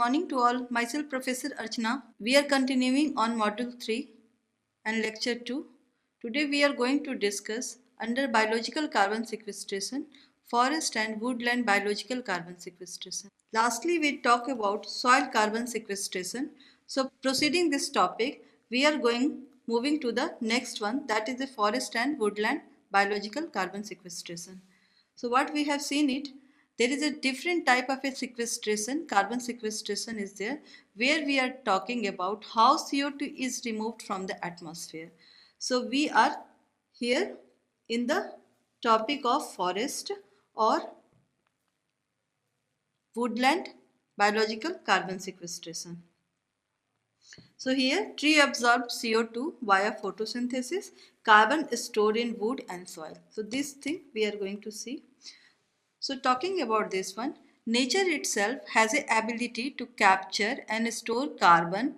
morning to all. Myself Professor Archana. We are continuing on Module 3 and Lecture 2. Today we are going to discuss under biological carbon sequestration, forest and woodland biological carbon sequestration. Lastly, we talk about soil carbon sequestration. So proceeding this topic, we are moving to the next one, that is the forest and woodland biological carbon sequestration. So what we have seen it, there is a different type of a sequestration, carbon sequestration is there, where we are talking about how CO2 is removed from the atmosphere. So we are here in the topic of forest or woodland biological carbon sequestration. So here tree absorbs CO2 via photosynthesis, carbon is stored in wood and soil. So this thing we are going to see. So talking about this one, nature itself has a ability to capture and store carbon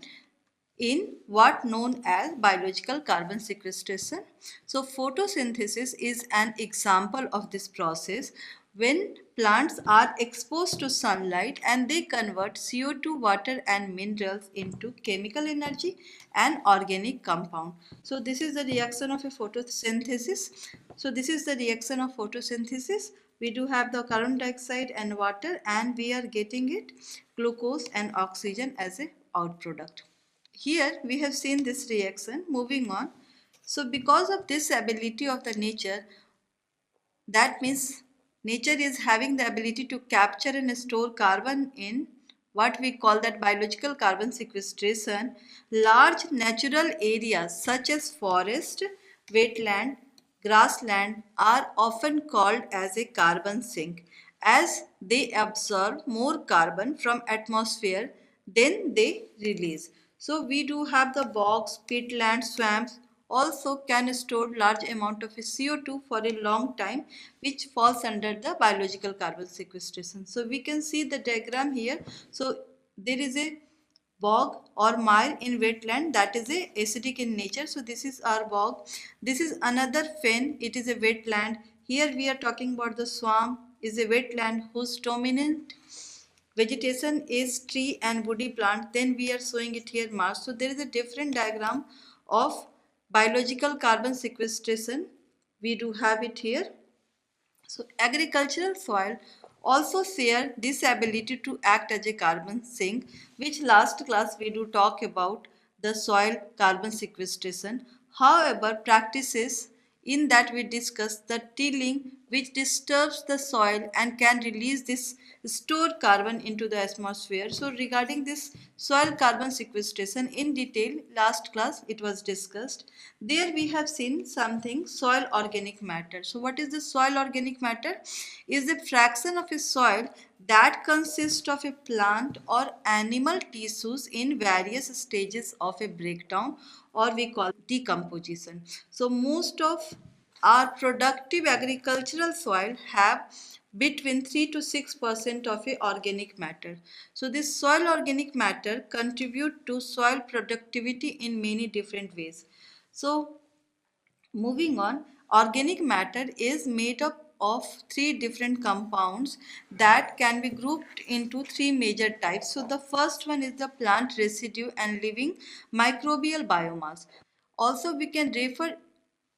in what known as biological carbon sequestration. So photosynthesis is an example of this process when plants are exposed to sunlight and they convert CO2, water and minerals into chemical energy and organic compound. So this is the reaction of a photosynthesis. So this is the reaction of photosynthesis. We do have the carbon dioxide and water and we are getting it glucose and oxygen as a outproduct. Here we have seen this reaction. Moving on. So because of this ability of the nature, that means nature is having the ability to capture and store carbon in what we call that biological carbon sequestration. Large natural areas such as forest, wetland, grassland are often called as a carbon sink as they absorb more carbon from atmosphere than they release. So we do have the bogs, peatland, swamps also can store large amount of CO2 for a long time, which falls under the biological carbon sequestration. So we can see the diagram here. So there is a bog or mire in wetland that is a acidic in nature. So this is our bog. This is another fen. It is a wetland. Here we are talking about the swamp is a wetland whose dominant vegetation is tree and woody plant. Then we are showing it here marsh. So there is a different diagram of biological carbon sequestration. We do have it here. So agricultural soil also share this ability to act as a carbon sink, which last class we do talk about the soil carbon sequestration. However, practices in that we discuss the tilling which disturbs the soil and can release this stored carbon into the atmosphere. So regarding this soil carbon sequestration in detail, last class it was discussed. There we have seen something soil organic matter. So what is the soil organic matter? Is a fraction of a soil that consists of a plant or animal tissues in various stages of a breakdown, or we call decomposition. So most of our productive agricultural soil have between 3 to 6% of a organic matter. So this soil organic matter contribute to soil productivity in many different ways. So moving on, organic matter is made up of three different compounds that can be grouped into three major types. So the first one is the plant residue and living microbial biomass. Also we can refer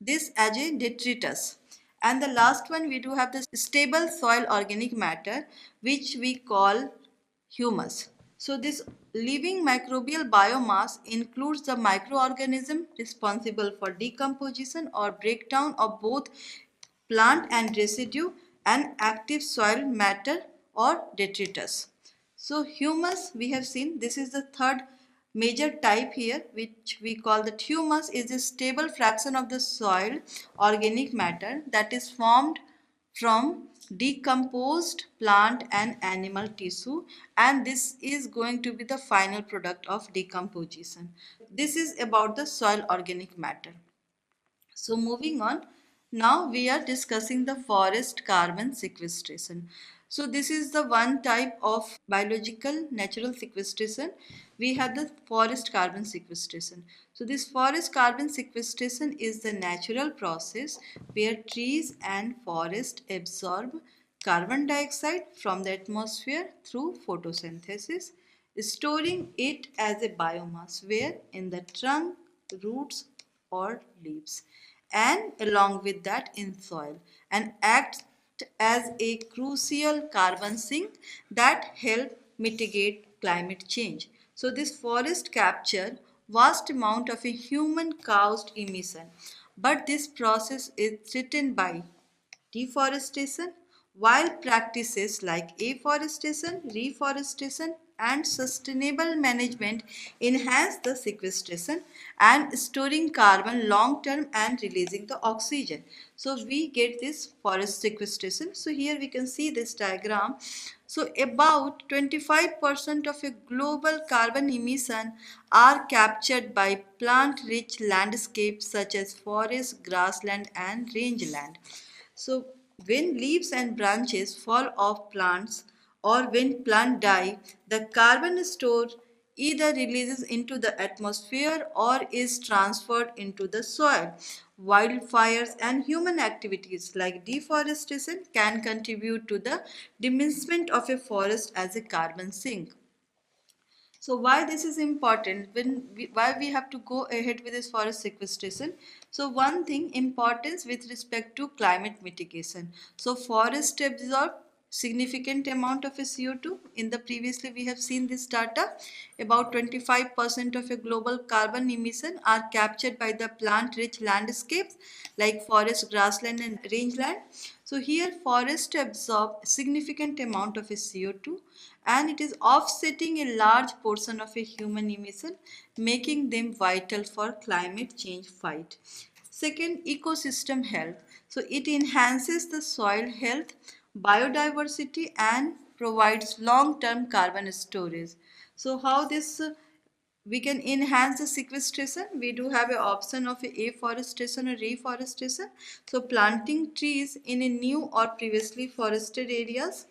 this as a detritus. And the last one we do have the stable soil organic matter which we call humus. So this living microbial biomass includes the microorganism responsible for decomposition or breakdown of both plant and residue and active soil matter or detritus. So humus we have seen, this is the third major type here which we call that humus is a stable fraction of the soil organic matter that is formed from decomposed plant and animal tissue, and this is going to be the final product of decomposition. This is about the soil organic matter. So moving on, now we are discussing the forest carbon sequestration. So this is the one type of biological natural sequestration. We have the forest carbon sequestration. So this forest carbon sequestration is the natural process where trees and forest absorb carbon dioxide from the atmosphere through photosynthesis. storing it as a biomass where in the trunk, roots or leaves, and along with that in soil, and act as a crucial carbon sink that help mitigate climate change. So this forest capture vast amount of a human caused emission, but this process is threatened by deforestation, while practices like afforestation, reforestation, and sustainable management enhance the sequestration and storing carbon long term and releasing the oxygen. So we get this forest sequestration. So here we can see this diagram. So about 25% of a global carbon emission are captured by plant-rich landscapes such as forest, grassland, and rangeland. So when leaves and branches fall off plants or when plants die, the carbon stored either releases into the atmosphere or is transferred into the soil. Wildfires and human activities like deforestation can contribute to the diminishment of a forest as a carbon sink. So why this is important, why we have to go ahead with this forest sequestration? So one thing, importance with respect to climate mitigation. So forest absorb significant amount of a CO2. In the previously we have seen this data. About 25% of a global carbon emission are captured by the plant rich landscapes like forest, grassland and rangeland. So here forest absorb significant amount of a CO2 and it is offsetting a large portion of a human emission, making them vital for climate change fight. Second, ecosystem health. So it enhances the soil health, biodiversity and provides long-term carbon storage. So how this we can enhance the sequestration? We do have an option of afforestation or reforestation. So planting trees in a new or previously forested areas.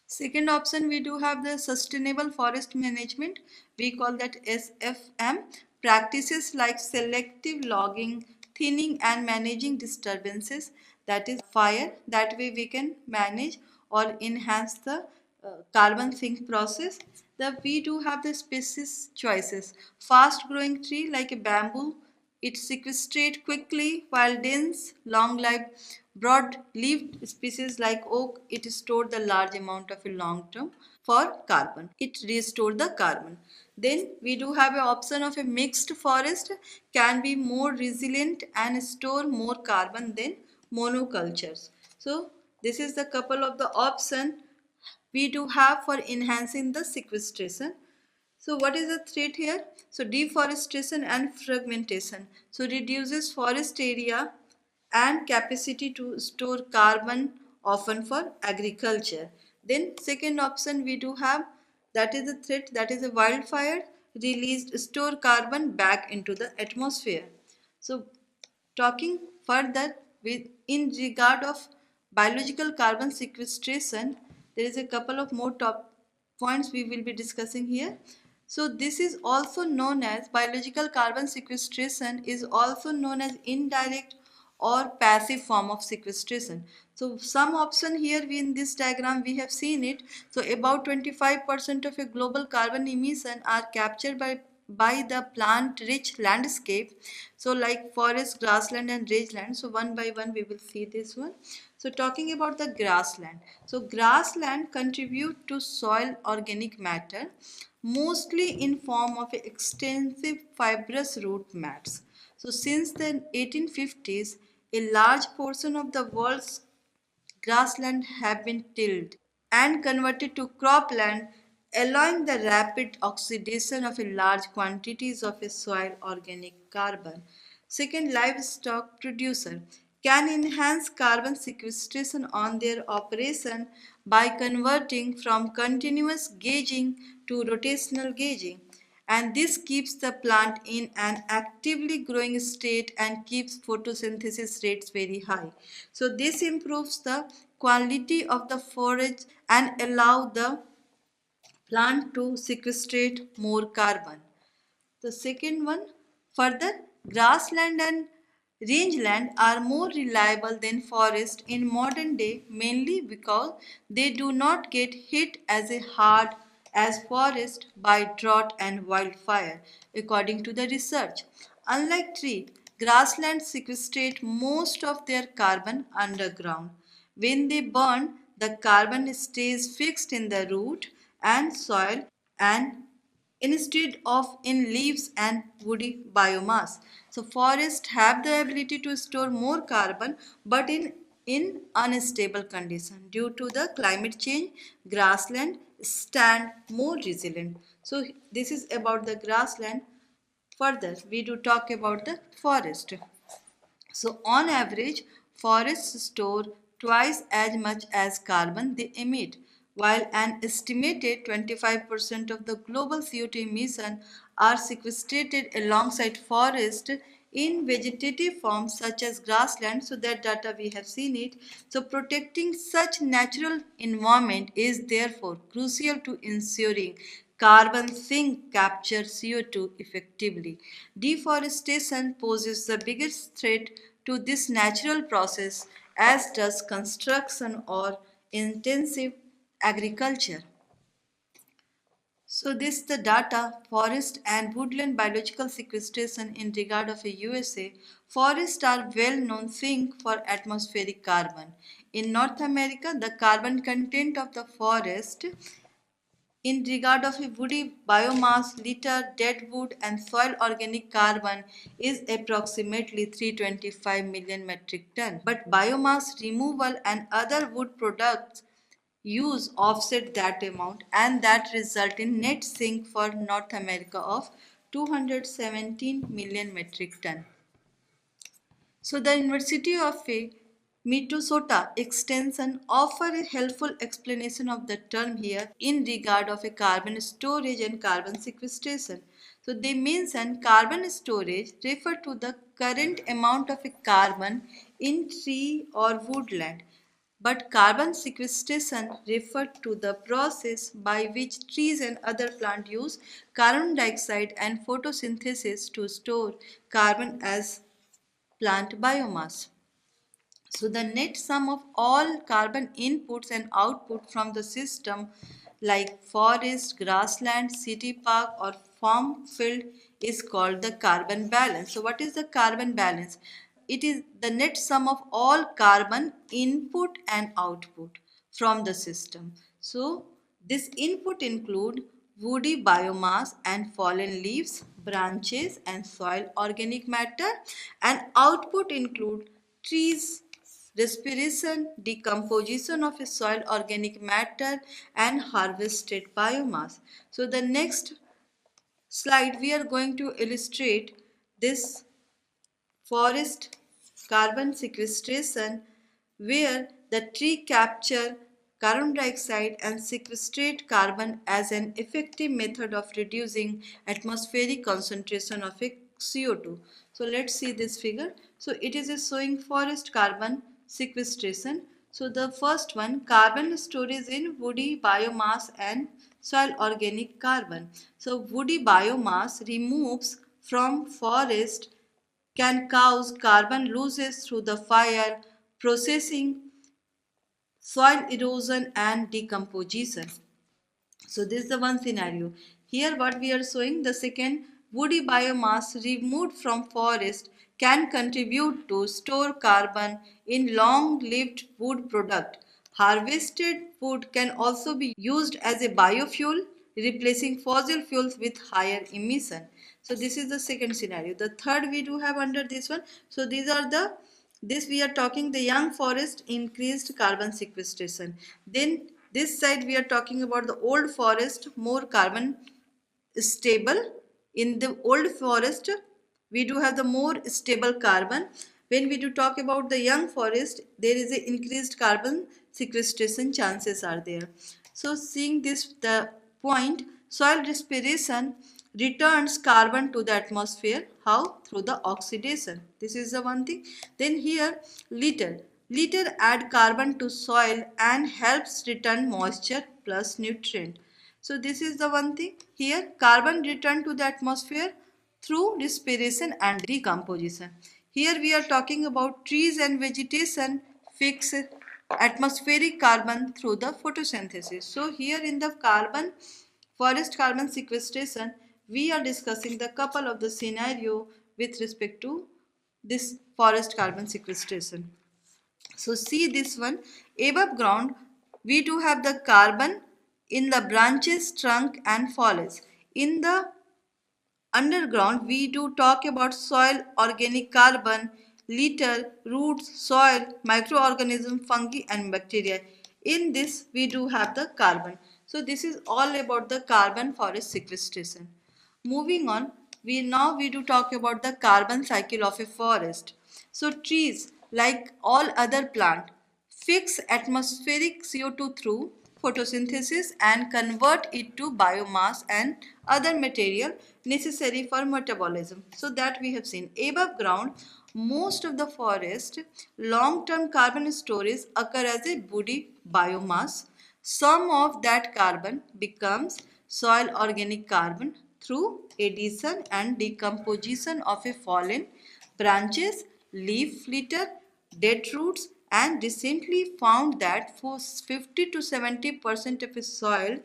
Second option, we do have the sustainable forest management. We call that SFM. Practices like selective logging, thinning and managing disturbances, that is fire. That way we can manage or enhance the carbon sink process. We do have the species choices. Fast growing tree like a bamboo, it sequestrates quickly, while dense, long-lived, broad-leaved species like oak, it stored the large amount of a long-term for carbon. It restores the carbon. Then we do have an option of a mixed forest, can be more resilient and store more carbon than monocultures. So this is the couple of the option we do have for enhancing the sequestration. So what is the threat here? So deforestation and fragmentation. So reduces forest area and capacity to store carbon often for agriculture. Then second option we do have, that is a threat, that is a wildfire released store carbon back into the atmosphere. So talking further with in regard of biological carbon sequestration, there is a couple of more top points we will be discussing here. So this is also known as biological carbon sequestration is also known as indirect or passive form of sequestration. So some option here in this diagram we have seen it. So about 25% of a global carbon emission are captured by the plant rich landscape, so like forest, grassland and rangeland. So one by one we will see this one. So talking about the grassland, so grassland contribute to soil organic matter mostly in form of extensive fibrous root mats. So since the 1850s, a large portion of the world's grassland have been tilled and converted to cropland, allowing the rapid oxidation of a large quantities of a soil organic carbon. Second, livestock producer can enhance carbon sequestration on their operation by converting from continuous gauging to rotational gauging, and this keeps the plant in an actively growing state and keeps photosynthesis rates very high. So this improves the quality of the forage and allow the plant to sequestrate more carbon. The second one, further, grassland and rangeland are more reliable than forest in modern day, mainly because they do not get hit as a hard as forest by drought and wildfire, according to the research. Unlike tree, grasslands sequestrate most of their carbon underground. When they burn, the carbon stays fixed in the root and soil and instead of in leaves and woody biomass. So forests have the ability to store more carbon but in unstable condition. Due to the climate change, grassland stand more resilient. So this is about the grassland. Further, we do talk about the forest. So on average, forests store twice as much as carbon they emit, while an estimated 25% of the global CO2 emission are sequestrated alongside forest in vegetative forms such as grassland. So that data we have seen it. So protecting such natural environment is therefore crucial to ensuring carbon sink capture CO2 effectively. Deforestation poses the biggest threat to this natural process, as does construction or intensive agriculture. So this the data forest and woodland biological sequestration in regard of a USA. Forests are well known sink for atmospheric carbon. In North America, the carbon content of the forest in regard of a woody biomass, litter, dead wood and soil organic carbon is approximately 325 million metric ton. But biomass removal and other wood products use offset that amount, and that result in net sink for North America of 217 million metric ton. So the University of Minnesota Extension offer a helpful explanation of the term here in regard of a carbon storage and carbon sequestration. So they mention carbon storage refer to the current amount of a carbon in tree or woodland, but carbon sequestration refer to the process by which trees and other plants use carbon dioxide and photosynthesis to store carbon as plant biomass. So the net sum of all carbon inputs and output from the system like forest, grassland, city park or farm field is called the carbon balance. So what is the carbon balance? It is the net sum of all carbon input and output from the system. So this input include woody biomass and fallen leaves, branches and soil organic matter, and output include trees, respiration, decomposition of a soil organic matter and harvested biomass. So the next slide we are going to illustrate this forest carbon sequestration where the tree capture carbon dioxide and sequestrate carbon as an effective method of reducing atmospheric concentration of a CO2. So let's see this figure. So it is showing forest carbon sequestration. So the first one, carbon storage in woody biomass and soil organic carbon. So woody biomass removes from forest can cause carbon losses through the fire, processing, soil erosion and decomposition. So this is the one scenario. Here what we are showing, the second, woody biomass removed from forest can contribute to store carbon in long-lived wood product. Harvested wood can also be used as a biofuel, replacing fossil fuels with higher emission. So this is the second scenario. The third we do have under this one. So these are the this we are talking the young forest increased carbon sequestration. Then this side we are talking about the old forest more carbon stable. In the old forest we do have the more stable carbon. When we do talk about the young forest, there is a increased carbon sequestration chances are there. So seeing this the point, soil respiration returns carbon to the atmosphere. How? Through the oxidation. This is the one thing. Then here litter. Litter add carbon to soil and helps return moisture plus nutrient. So this is the one thing. Here carbon return to the atmosphere through respiration and decomposition. Here we are talking about trees and vegetation fix atmospheric carbon through the photosynthesis. So here in the carbon forest carbon sequestration, we are discussing the couple of the scenario with respect to this forest carbon sequestration. So see this one, above ground we do have the carbon in the branches, trunk and foliage. In the underground we do talk about soil, organic carbon, litter, roots, soil, microorganism, fungi and bacteria. In this we do have the carbon. So this is all about the carbon forest sequestration. Moving on, we do talk about the carbon cycle of a forest. So trees, like all other plant, fix atmospheric CO2 through photosynthesis and convert it to biomass and other material necessary for metabolism. So that we have seen. Above ground, most of the forest long-term carbon storage occur as a woody biomass. Some of that carbon becomes soil organic carbon through addition and decomposition of a fallen branches, leaf litter, dead roots, and recently found that for 50 to 70% of a soil,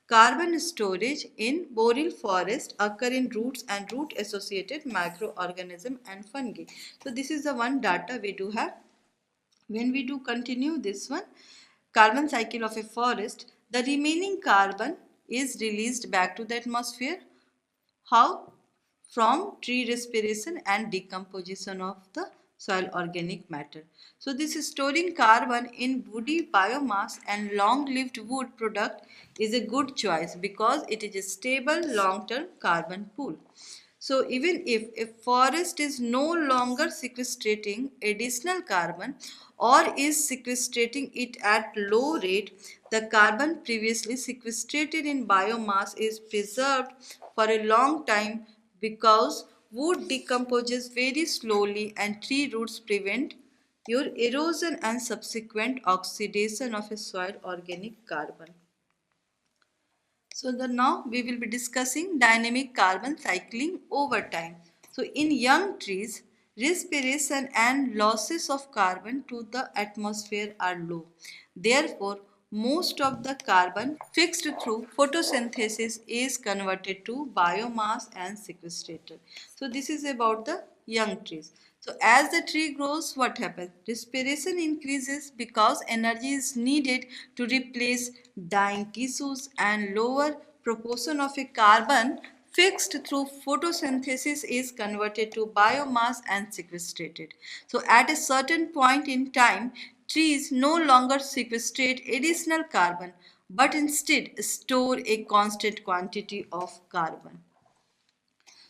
carbon storage in boreal forest occur in roots and root associated microorganism and fungi. So this is the one data we do have. When we do continue this one, carbon cycle of a forest, the remaining carbon is released back to the atmosphere. How? From tree respiration and decomposition of the soil organic matter. So this storing carbon in woody biomass and long-lived wood product is a good choice because it is a stable long-term carbon pool. So even if a forest is no longer sequestrating additional carbon or is sequestrating it at low rate, the carbon previously sequestrated in biomass is preserved for a long time because wood decomposes very slowly and tree roots prevent your erosion and subsequent oxidation of a soil organic carbon. So now we will be discussing dynamic carbon cycling over time. So in young trees, respiration and losses of carbon to the atmosphere are low. Therefore, most of the carbon fixed through photosynthesis is converted to biomass and sequestrated. So this is about the young trees. So as the tree grows, what happens? Respiration increases because energy is needed to replace dying tissues and lower proportion of a carbon fixed through photosynthesis is converted to biomass and sequestrated. So at a certain point in time, trees no longer sequestrate additional carbon but instead store a constant quantity of carbon.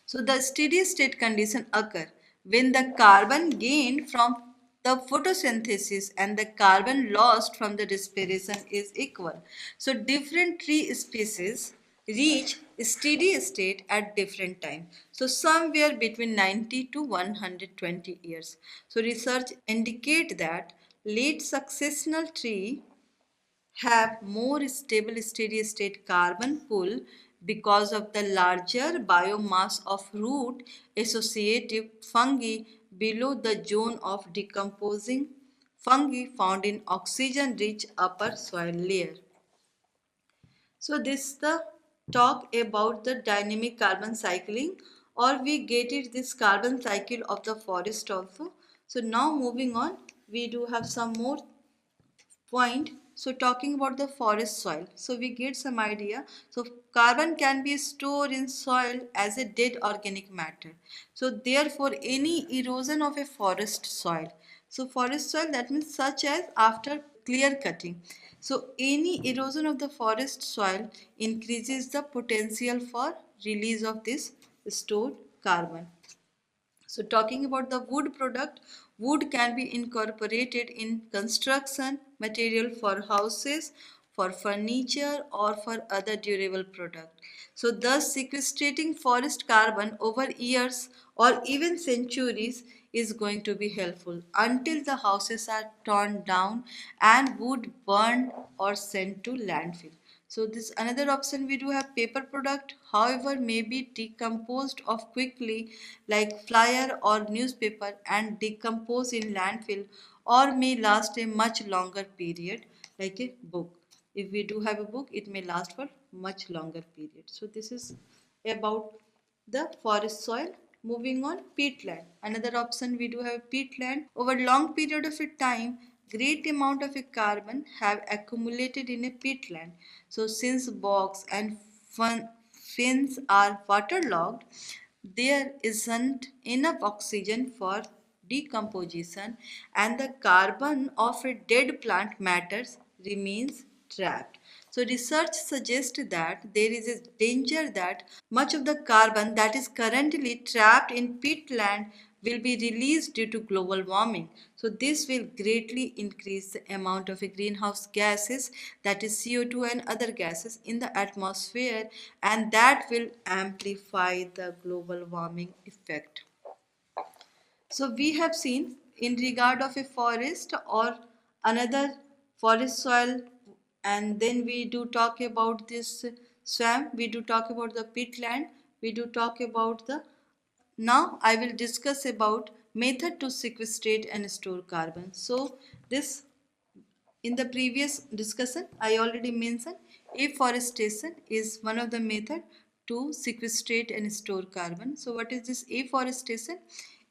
So the steady state condition occur when the carbon gained from the photosynthesis and the carbon lost from the respiration is equal. So different tree species reach steady state at different time. So somewhere between 90 to 120 years. So research indicate that late successional tree have more stable steady state carbon pool because of the larger biomass of root associative fungi below the zone of decomposing fungi found in oxygen rich upper soil layer. So this is the talk about the dynamic carbon cycling, or we get it this carbon cycle of the forest also. So now moving on, we do have some more point. So talking about the forest soil, so we get some idea. So carbon can be stored in soil as a dead organic matter. So therefore any erosion of a forest soil, so forest soil, that means such as after clear cutting, so any erosion of the forest soil increases the potential for release of this stored carbon. So talking about the wood product, wood can be incorporated in construction material for houses, for furniture or for other durable product. So thus sequestrating forest carbon over years or even centuries is going to be helpful until the houses are torn down and wood burned or sent to landfill. So this another option, we do have paper product, however may be decomposed of quickly like flyer or newspaper and decompose in landfill or may last a much longer period like a book. If we do have a book, it may last for much longer period. So this is about the forest soil. Moving on, peatland. Another option, we do have peatland. Over long period of a time, great amount of a carbon have accumulated in a peatland. So since bogs and fens are waterlogged, there isn't enough oxygen for decomposition, and the carbon of a dead plant matters remains trapped. So research suggests that there is a danger that much of the carbon that is currently trapped in peatland will be released due to global warming. So this will greatly increase the amount of greenhouse gases, that is CO2 and other gases in the atmosphere, and that will amplify the global warming effect. So we have seen in regard of a forest or another forest soil, and then we do talk about this swamp, we do talk about the peatland, we do talk about the, now I will discuss about method to sequestrate and store carbon. So this, in the previous discussion, I already mentioned afforestation is one of the method to sequestrate and store carbon. So what is this afforestation?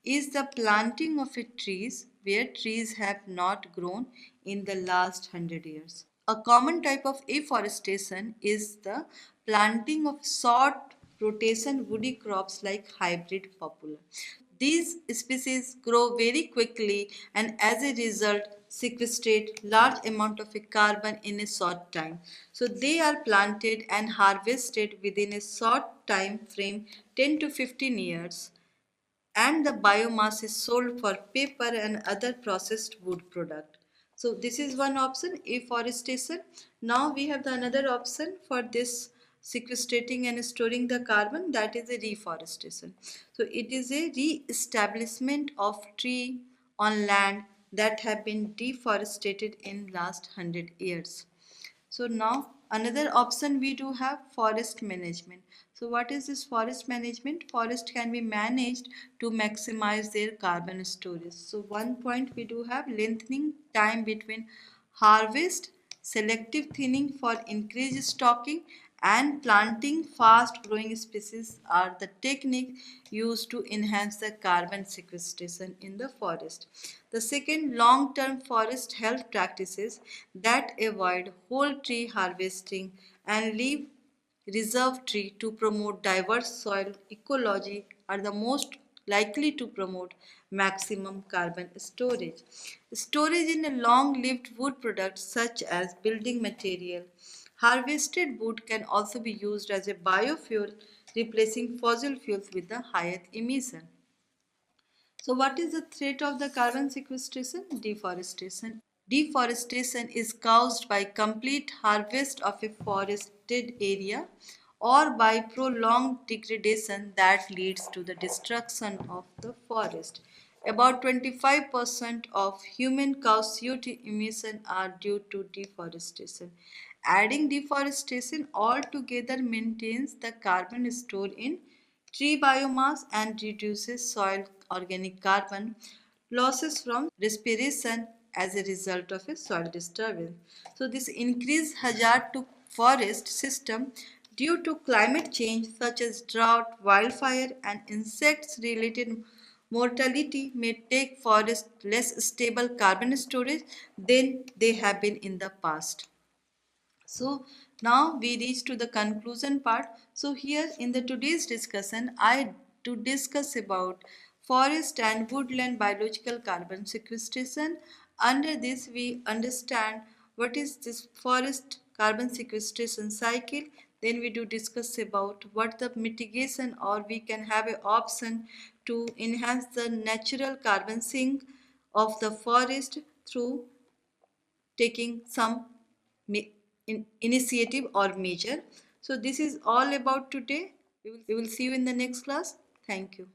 Is the planting of a trees where trees have not grown in the last 100 years. A common type of afforestation is the planting of short rotation woody crops like hybrid poplar. These species grow very quickly and as a result sequestrate large amount of a carbon in a short time. So they are planted and harvested within a short time frame, 10 to 15 years, and the biomass is sold for paper and other processed wood product. So this is one option, afforestation. Now we have the another option for this sequestrating and storing the carbon, that is a reforestation. So it is a re-establishment of tree on land that have been deforested in last 100 years. So now another option we do have forest management. So what is this forest management? Forest can be managed to maximize their carbon storage. So one point we do have lengthening time between harvest, selective thinning for increased stocking, and planting fast growing species are the technique used to enhance the carbon sequestration in the forest. The second, long term forest health practices that avoid whole tree harvesting and leave reserve tree to promote diverse soil ecology are the most likely to promote maximum carbon storage. Storage in a long-lived wood products such as building material. Harvested wood can also be used as a biofuel, replacing fossil fuels with the highest emission. So what is the threat of the carbon sequestration? Deforestation. Deforestation is caused by complete harvest of a forested area or by prolonged degradation that leads to the destruction of the forest. About 25% of human caused CO2 emission are due to deforestation. Adding deforestation altogether maintains the carbon stored in tree biomass and reduces soil organic carbon losses from respiration as a result of a soil disturbance. So this increased hazard to forest system due to climate change such as drought, wildfire and insects related mortality may take forest less stable carbon storage than they have been in the past. So now we reach to the conclusion part. So here in the today's discussion, I to discuss about forest and woodland biological carbon sequestration. Under this, we understand what is this forest carbon sequestration cycle. Then we do discuss about what the mitigation or we can have an option to enhance the natural carbon sink of the forest through taking some initiative or measure. So this is all about today. We will see you in the next class. Thank you.